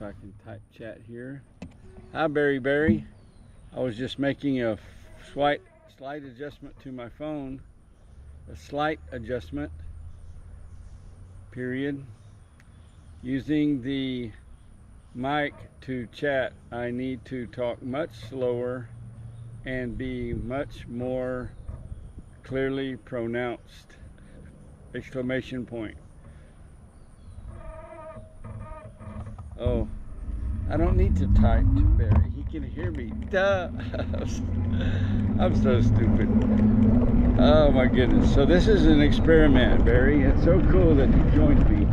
if I can type chat here. Hi Barry. I was just making a slight adjustment to my phone. A slight adjustment, period. Using the mic to chat, I need to talk much slower and be much more clearly pronounced! Exclamation point. Oh, I don't need to type to Barry. He can hear me. Duh. I'm so stupid. Oh my goodness. So this is an experiment, Barry. It's so cool that you joined me.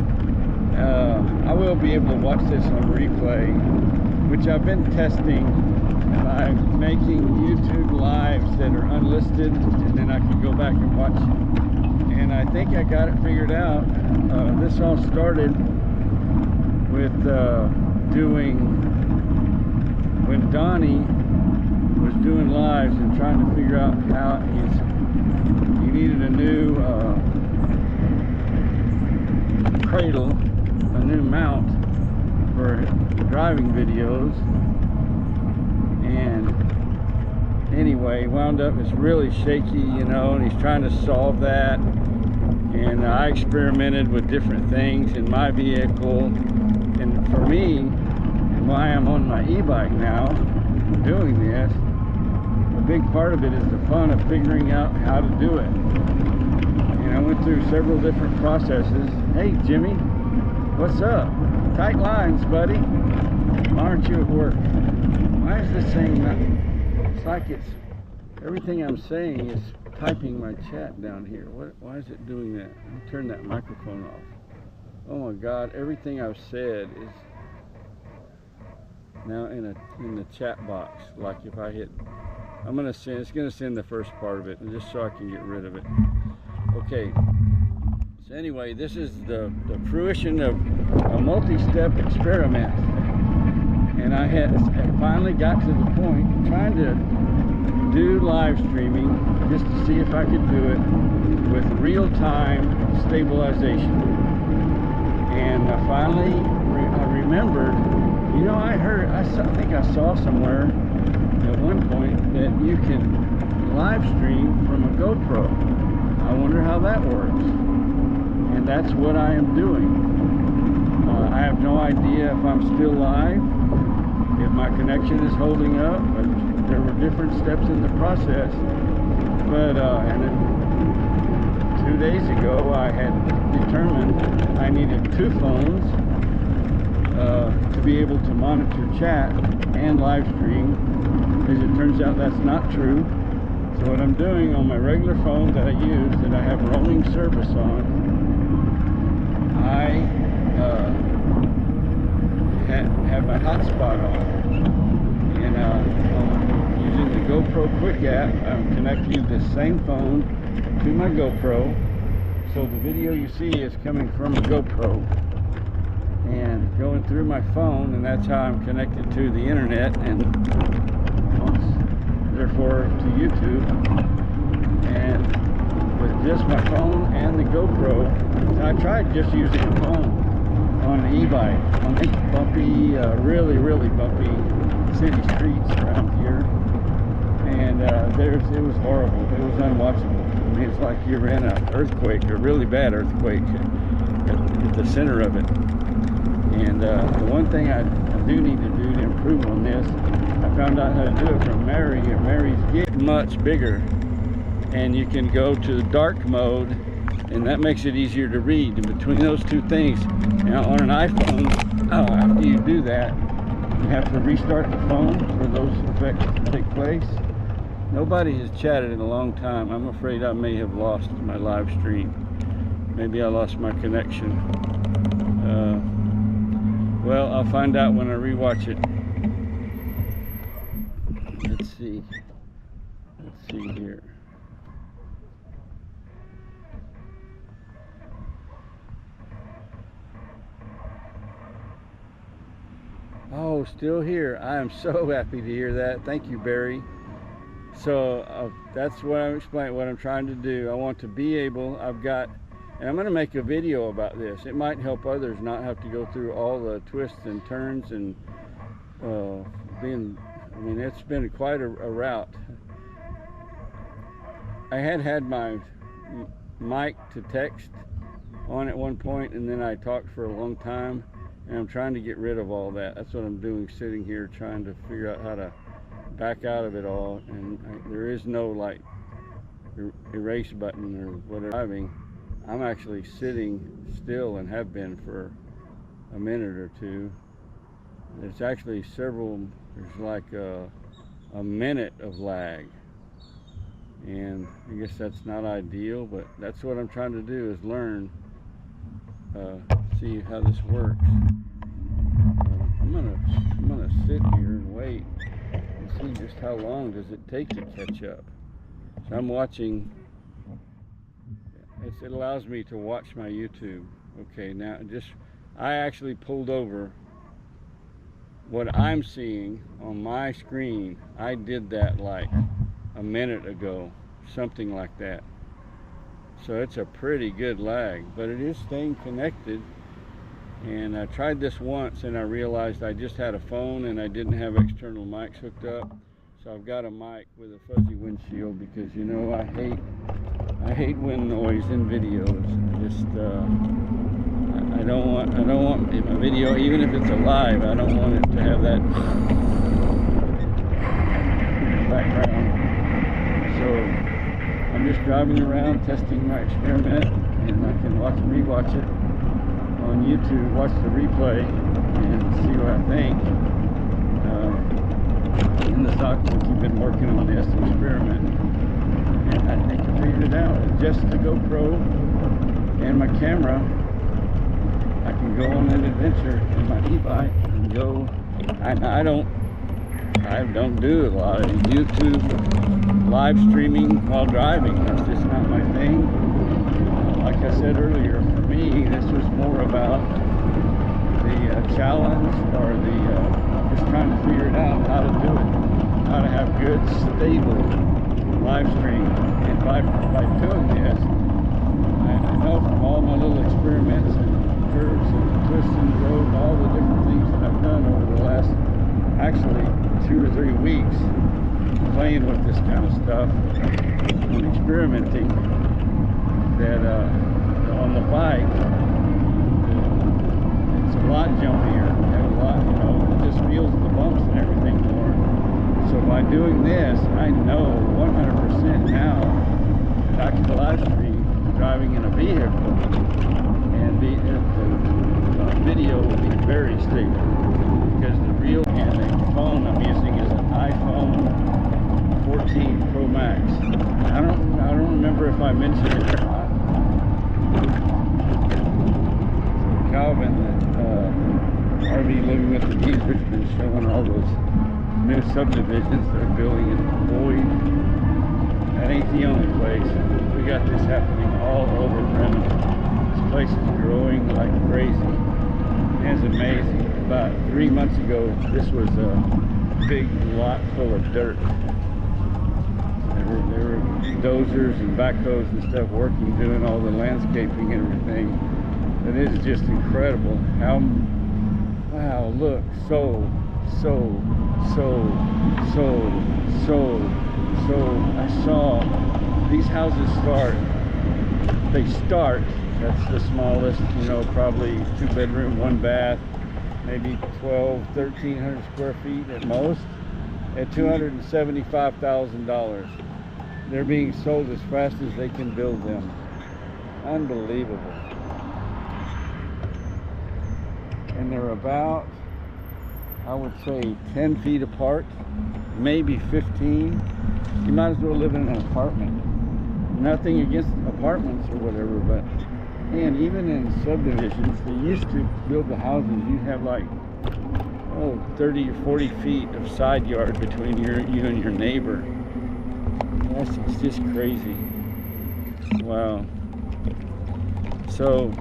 I will be able to watch this on replay, which I've been testing by making YouTube lives that are unlisted, and then I can go back and watch it. And I think I got it figured out. This all started with when Donnie was doing lives and trying to figure out how he needed a new cradle, a new mount for driving videos. And anyway, wound up, it's really shaky, you know, and he's trying to solve that. And I experimented with different things in my vehicle, and for me, and why I'm on my e-bike now doing this, a big part of it is the fun of figuring out how to do it. And I went through several different processes. Hey Jimmy, what's up? Tight lines, buddy. Why aren't you at work? Why is this saying nothing? It's like everything I'm saying is typing my chat down here. Why is it doing that? I'll turn that microphone off. Oh my God, everything I've said is now in the chat box. Like if I hit, it's gonna send the first part of it, and just so I can get rid of it. Okay. So anyway, this is the fruition of a multi-step experiment, and I finally got to the point trying to do live streaming just to see if I could do it with real-time stabilization. And finally I remembered, you know, I think I saw somewhere at one point that you can live stream from a GoPro. I wonder how that works. And that's what I am doing. I have no idea if I'm still live, if my connection is holding up, but there were different steps in the process. But and then 2 days ago I had determined I needed 2 phones to be able to monitor chat and live stream. As it turns out, that's not true. So what I'm doing on my regular phone that I use, that I have roaming service on, I have my hotspot on, and using the GoPro Quick app, I'm connecting the same phone to my GoPro, so the video you see is coming from a GoPro and going through my phone, and that's how I'm connected to the internet and therefore to YouTube. And with just my phone and the GoPro, I tried just using a phone on an e-bike on these bumpy, really bumpy city streets around here, and it was horrible. It was unwatchable. I mean, it's like you're in an earthquake, a really bad earthquake at the center of it. And the one thing I do need to do to improve on this, I found out how to do it from Mary. Mary's get much bigger, and you can go to the dark mode, and that makes it easier to read. And between those two things, now on an iPhone, after you do that, you have to restart the phone for those effects to take place. Nobody has chatted in a long time. I'm afraid I may have lost my live stream. Maybe I lost my connection. Well, I'll find out when I rewatch it. Let's see here. Oh, still here. I am so happy to hear that. Thank you, Barry. So that's what I'm explaining, what I'm trying to do. I want to be able, I've got And I'm going to make a video about this. It might help others not have to go through all the twists and turns and I mean, it's been quite a route. I had my mic to text on at one point, and then I talked for a long time, and I'm trying to get rid of all that. That's what I'm doing, sitting here trying to figure out how to back out of it all. And there is no like erase button or whatever. I'm actually sitting still and have been for a minute or two. There's actually there's like a minute of lag, and I guess that's not ideal, but that's what I'm trying to do, is learn, see how this works. I'm gonna sit here and wait and see just how long does it take to catch up. So I'm watching. It allows me to watch my YouTube. Okay, now I actually pulled over. What I'm seeing on my screen, I did that like a minute ago, something like that. So it's a pretty good lag, but it is staying connected. And I tried this once and I realized I just had a phone and I didn't have external mics hooked up. So I've got a mic with a fuzzy windshield because, you know, I hate wind noise in videos. I don't want my video, even if it's alive, I don't want it to have that background. So I'm just driving around testing my experiment, and I can rewatch it on YouTube, watch the replay, and see what I think. In the stock, we've been working on this experiment, and I think I figured it out. Just the GoPro and my camera, I can go on an adventure in my e-bike and go. I don't do a lot of YouTube live streaming while driving. That's just not my thing. Like I said earlier, for me, this was more about the challenge, or just trying to figure it out, how to do it, how to have good, stable live stream. And by doing this, I know from all my little experiments and curves and twists in the road and all the different things that I've done over the last actually 2 or 3 weeks, playing with this kind of stuff and experimenting, that on the bike it's a lot jumpier, and a lot, you know, it just feels the bumps and everything more. So by doing this, I know 100% now that I can live stream driving in a vehicle, and the video will be very stable, because the real phone I'm using is an iPhone 14 Pro Max. I don't remember if I mentioned it or not. Calvin, RV Living with the Geezers, been showing all those new subdivisions they're building in Boyd. That ain't the only place. We got this happening all over Bremen. This place is growing like crazy. It's amazing. About 3 months ago, this was a big lot full of dirt. There were dozers and backhoes and stuff working, doing all the landscaping and everything. It is just incredible how, wow, look, I saw these houses start, that's the smallest, you know, probably 2-bedroom, 1 bath, maybe 1,300 square feet at most, at $275,000. They're being sold as fast as they can build them. Unbelievable. And they're about, I would say, 10 feet apart, maybe 15. You might as well live in an apartment. Nothing against apartments or whatever, but man, even in subdivisions, they used to build the houses, you'd have like 30 or 40 feet of side yard between you and your neighbor. It's just crazy. Wow. So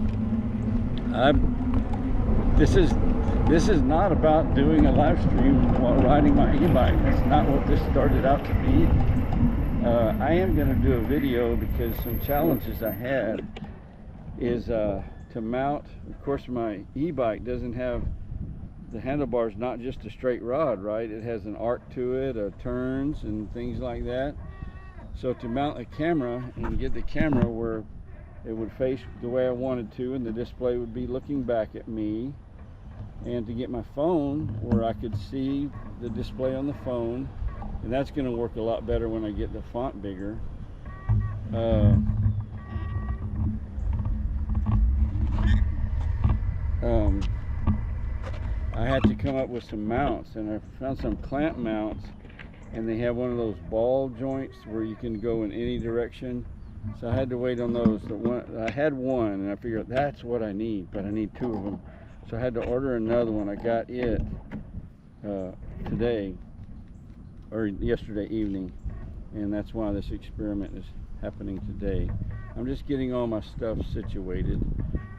this is not about doing a live stream while riding my e-bike. That's not what this started out to be. I am going to do a video because some challenges I had is to mount. Of course, my e-bike doesn't have the handlebars, not just a straight rod, right? It has an arc to it, turns and things like that. So to mount a camera and get the camera where it would face the way I wanted to, and the display would be looking back at me, and to get my phone where I could see the display on the phone, and that's going to work a lot better when I get the font bigger. I had to come up with some mounts, and I found some clamp mounts, and they have one of those ball joints where you can go in any direction. So I had to wait on those. I had one, and I figured that's what I need, but I need 2 of them. So I had to order another one. I got it today, or yesterday evening, and that's why this experiment is happening today. I'm just getting all my stuff situated.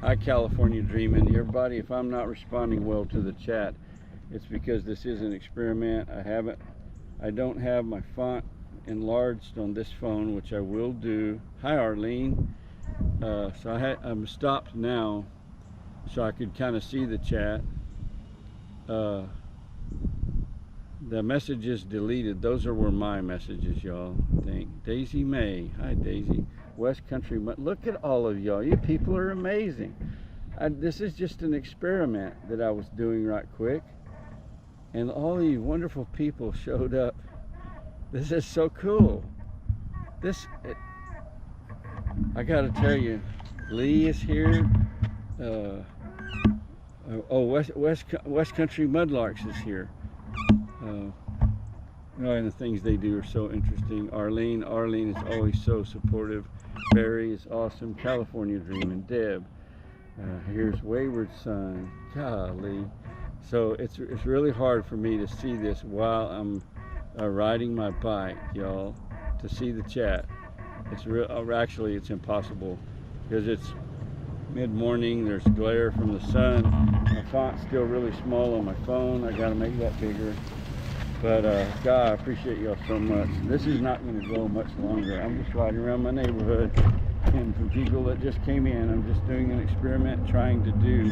Hi, California Dreamin'. Everybody, if I'm not responding well to the chat, it's because this is an experiment. I don't have my font enlarged on this phone, which I will do. Hi, Arlene. So I'm stopped now so I could kind of see the chat. The messages deleted, those were my messages, y'all. Daisy May. Hi, Daisy. West Country. Look at all of y'all. You people are amazing. This is just an experiment that I was doing right quick, and all these wonderful people showed up. This is so cool. I gotta tell you, Lee is here. West Country Mudlarks is here. And the things they do are so interesting. Arlene is always so supportive. Barry is awesome. California Dreamin'. Deb. Here's Wayward Son. Golly. So it's really hard for me to see this while I'm riding my bike, y'all, to see the chat. Actually, it's impossible because it's mid-morning. There's glare from the sun. My font's still really small on my phone. I got to make that bigger. But God, I appreciate y'all so much. This is not going to go much longer. I'm just riding around my neighborhood, and for people that just came in, I'm just doing an experiment, trying to do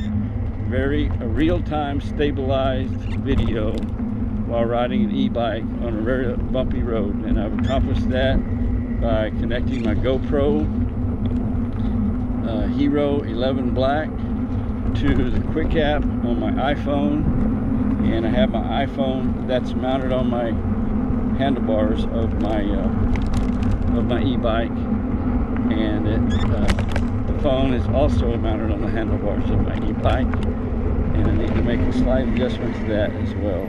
a real-time stabilized video while riding an e-bike on a very bumpy road. And I've accomplished that by connecting my GoPro Hero 11 Black to the Quick app on my iPhone. And I have my iPhone that's mounted on my handlebars of my e-bike, and the phone is also mounted on the handlebars of my e-bike, and I need to make a slight adjustment to that as well.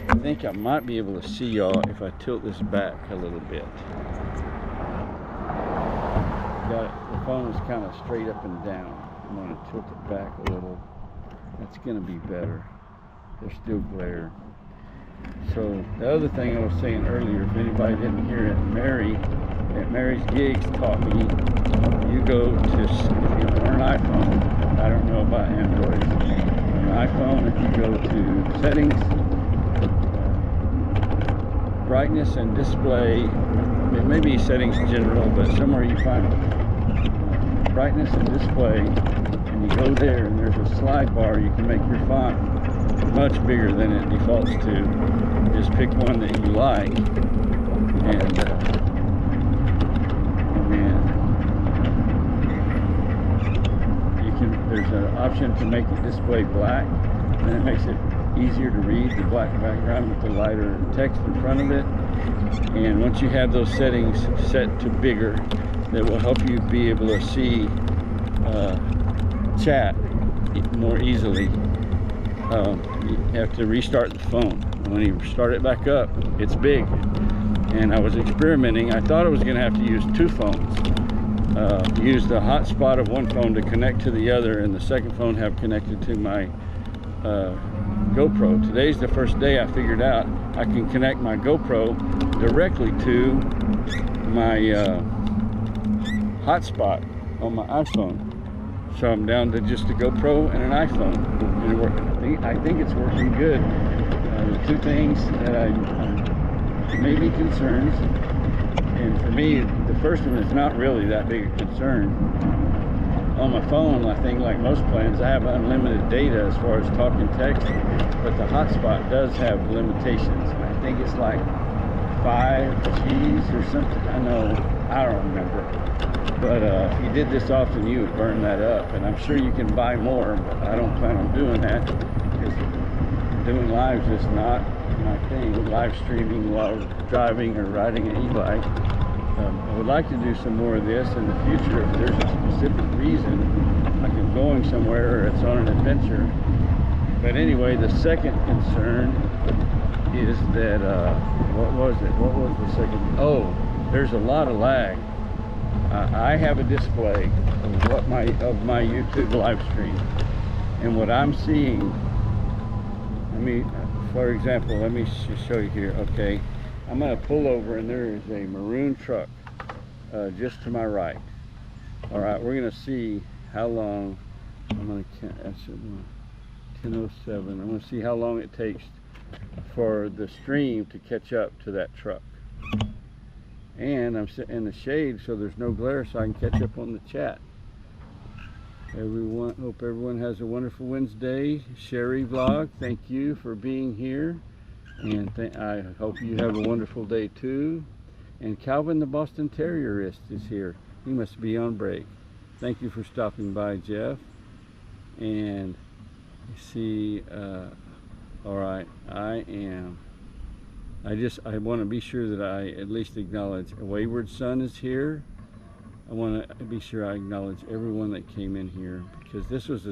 I think I might be able to see y'all if I tilt this back a little bit. The phone is kind of straight up and down. I'm going to tilt it back a little. That's going to be better. There's still glare. So the other thing I was saying earlier, if anybody didn't hear it, Mary at Mary's Gigs taught me, you go to, if you're on an iPhone, I don't know about Android, on an iPhone, if you go to settings, brightness and display, it may be settings general, but somewhere you find brightness and display, and you go there, and there's a slide bar. You can make your font much bigger than it defaults to. Just pick one that you like, and there's an option to make it display black, and it makes it easier to read the black background with the lighter text in front of it. And once you have those settings set to bigger, that will help you be able to see chat more easily. You have to restart the phone. When you start it back up, it's big. And I was experimenting. I thought I was going to have to use 2 phones. Use the hotspot of one phone to connect to the other, and the second phone have connected to my GoPro. Today's the first day I figured out I can connect my GoPro directly to my hotspot on my iPhone. So I'm down to just a GoPro and an iPhone. And I think it's working good. The 2 things that may be concerns, and for me, the first one is not really that big a concern. on my phone, I think like most plans, I have unlimited data as far as talking text, but the hotspot does have limitations. I think it's like 5 Gs or something. I don't remember. But if you did this often, you would burn that up. And I'm sure you can buy more, but I don't plan on doing that because doing lives is not my thing. Live streaming while driving or riding an e-bike. I would like to do some more of this in the future if there's a specific reason, like I'm going somewhere or it's on an adventure. But anyway, the second concern is that, what was the second? Oh, there's a lot of lag. I have a display of my YouTube live stream, and what I'm seeing, for example, let me show you here. Okay, I'm going to pull over, and there is a maroon truck just to my right. All right, we're going to see how long. I'm going to 10:07. I'm going to see how long it takes for the stream to catch up to that truck. And I'm sitting in the shade so there's no glare, so I can catch up on the chat. Hope everyone has a wonderful Wednesday. Sherry Vlog, thank you for being here, and I hope you have a wonderful day too. And Calvin the Boston Terrierist is here. He must be on break. Thank you for stopping by, Jeff. And you see, all right, I want to be sure that I at least acknowledge a Wayward Son is here. I want to be sure I acknowledge everyone that came in here, because this is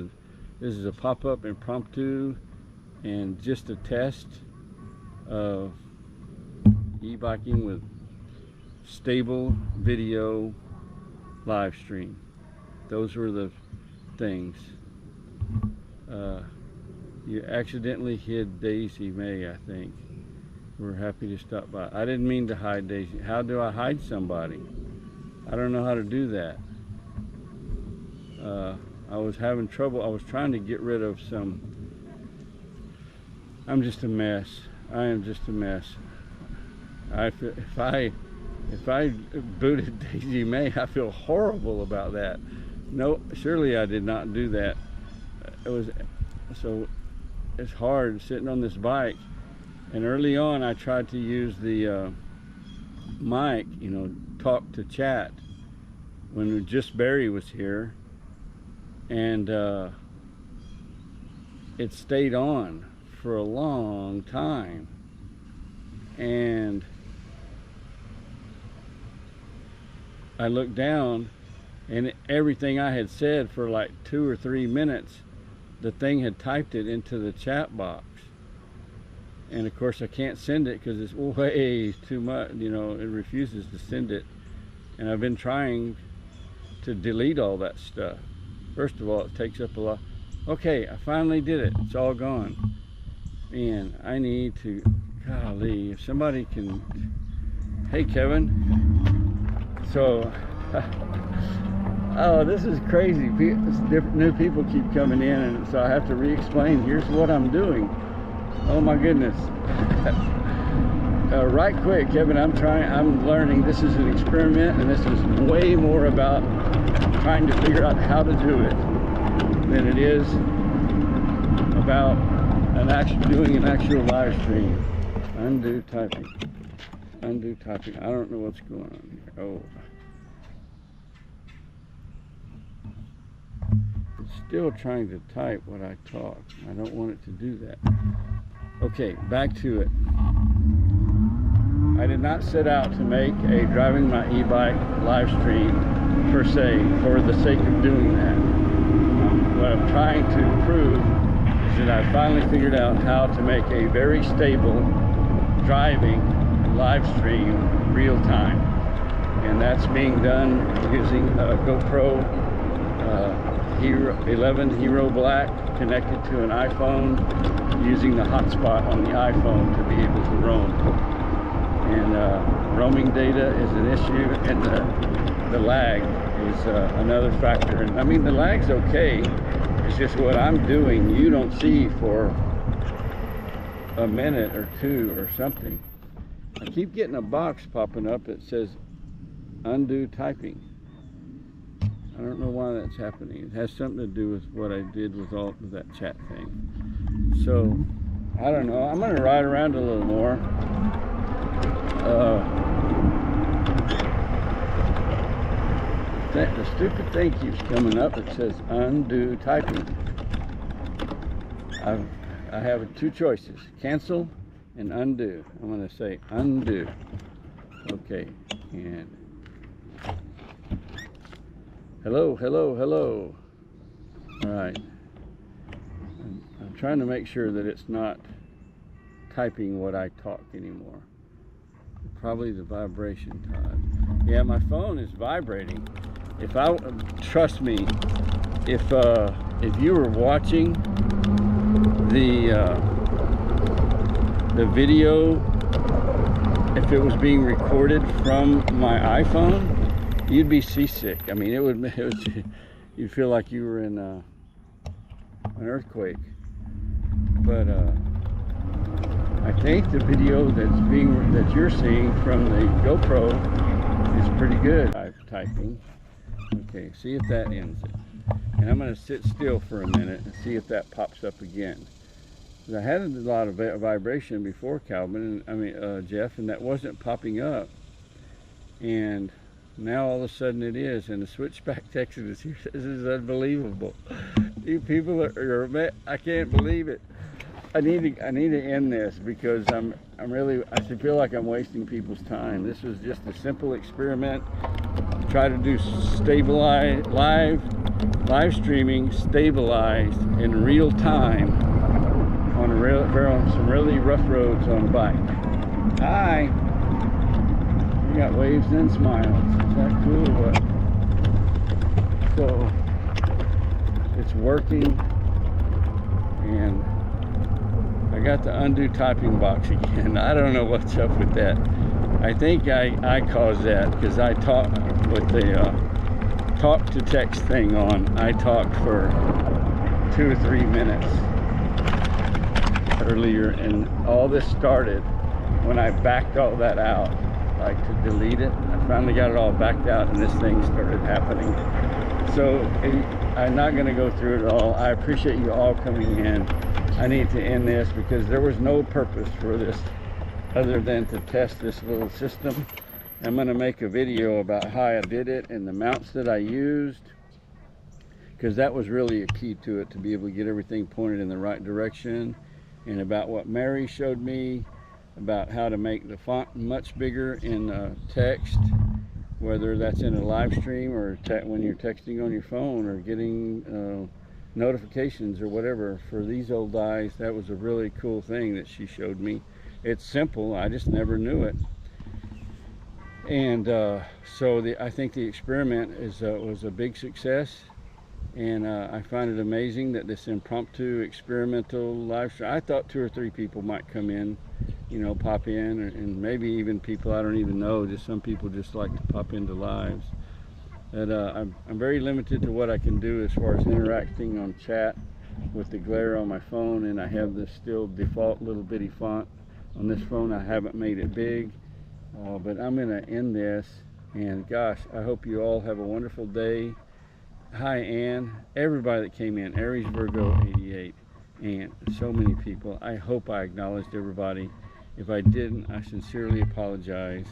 a pop-up impromptu and just a test of e-biking with stable video live stream. Those were the things. You accidentally hid Daisy May, I think. We're happy to stop by. I didn't mean to hide Daisy. How do I hide somebody? I don't know how to do that. I was having trouble. I was trying to get rid of some. I'm just a mess. I am just a mess. If I booted Daisy May, I feel horrible about that. No, surely I did not do that. It's hard sitting on this bike. And early on, I tried to use the mic, talk to chat, when just Barry was here, and it stayed on for a long time. And I looked down, and everything I had said for like 2 or 3 minutes, the thing had typed it into the chat box. And of course I can't send it because it's way too much, it refuses to send it. And I've been trying to delete all that stuff. First of all, it takes up a lot. Okay, I finally did it. It's all gone. Man, I need to, golly, if somebody can, hey Kevin. So, oh, this is crazy. New people keep coming in, and so I have to re-explain, here's what I'm doing. Oh my goodness. Right quick, Kevin, I'm learning. This is an experiment, and this is way more about trying to figure out how to do it than it is about doing an actual live stream. Undo typing. Undo typing. I don't know what's going on here. Oh. It's still trying to type what I talk. I don't want it to do that. Okay, back to it. I did not set out to make a driving my e-bike live stream per se for the sake of doing that. What I'm trying to prove is that I finally figured out how to make a very stable driving live stream real time. And that's being done using a GoPro 11 Hero Black connected to an iPhone, using the hotspot on the iPhone to be able to roam. And roaming data is an issue, and the lag is another factor. And I mean, the lag's okay. It's just what I'm doing you don't see for a minute or two or something. I keep getting a box popping up that says undo typing. I don't know why that's happening. It has something to do with what I did with that chat thing. So, I don't know. I'm going to ride around a little more. The stupid thing keeps coming up. It says undo typing. I have two choices: cancel and undo. I'm going to say undo. Okay, and hello, hello, hello. All right. I'm trying to make sure that it's not typing what I talk anymore. Probably the vibration, Todd. Yeah, my phone is vibrating. Trust me, if you were watching the video, if it was being recorded from my iPhone, you'd be seasick. I mean, you'd feel like you were in an earthquake. But I think the video that you're seeing from the GoPro is pretty good. I'm typing. Okay, see if that ends it. And I'm going to sit still for a minute and see if that pops up again. I had a lot of vibration before, Jeff, and that wasn't popping up. And now all of a sudden it is, and the switchback text is here. This is unbelievable. You people I can't believe it. I need to end this because I feel like I'm wasting people's time. This was just a simple experiment. Try to do live streaming stabilized in real time on some really rough roads on a bike. Hi. We got waves and smiles. Is that cool or what? So it's working, and I got the undo typing box again. I don't know what's up with that. I think I caused that because I talked with the talk to text thing on. I talked for 2 or 3 minutes earlier, and all this started when I backed all that out, like to delete it. I finally got it all backed out, and this thing started happening. So I'm not going to go through it all. I appreciate you all coming in. I need to end this because there was no purpose for this other than to test this little system. I'm going to make a video about how I did it and the mounts that I used, because that was really a key to it, to be able to get everything pointed in the right direction, and about what Mary showed me about how to make the font much bigger in text, whether that's in a live stream or when you're texting on your phone or getting notifications or whatever. For these old eyes, that was a really cool thing that she showed me. It's simple, I just never knew it. And I think the experiment was a big success, and I find it amazing that this impromptu experimental live stream, I thought 2 or 3 people might come in, pop in, and maybe even people I don't even know. Just some people just like to pop into lives. But I'm very limited to what I can do as far as interacting on chat with the glare on my phone, and I have this still default little bitty font on this phone. I haven't made it big, but I'm going to end this, and gosh, I hope you all have a wonderful day. Hi, Ann, everybody that came in, Aries Virgo 88, and so many people. I hope I acknowledged everybody. If I didn't, I sincerely apologize.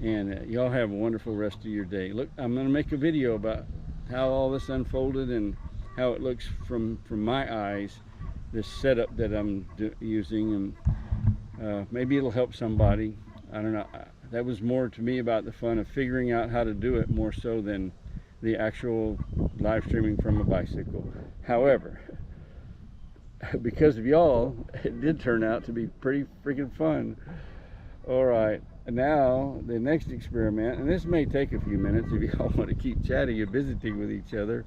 And y'all have a wonderful rest of your day. Look, I'm going to make a video about how all this unfolded and how it looks from my eyes, this setup that I'm using, and maybe it'll help somebody. I don't know. That was more to me about the fun of figuring out how to do it, more so than the actual live streaming from a bicycle. However, because of y'all, it did turn out to be pretty freaking fun. All right, now the next experiment, and this may take a few minutes if y'all want to keep chatting and visiting with each other.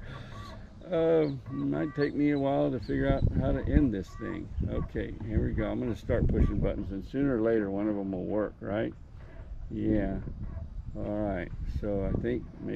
It might take me a while to figure out how to end this thing. Okay, here we go. I'm going to start pushing buttons, and sooner or later one of them will work, right? Yeah. All right, so I think maybe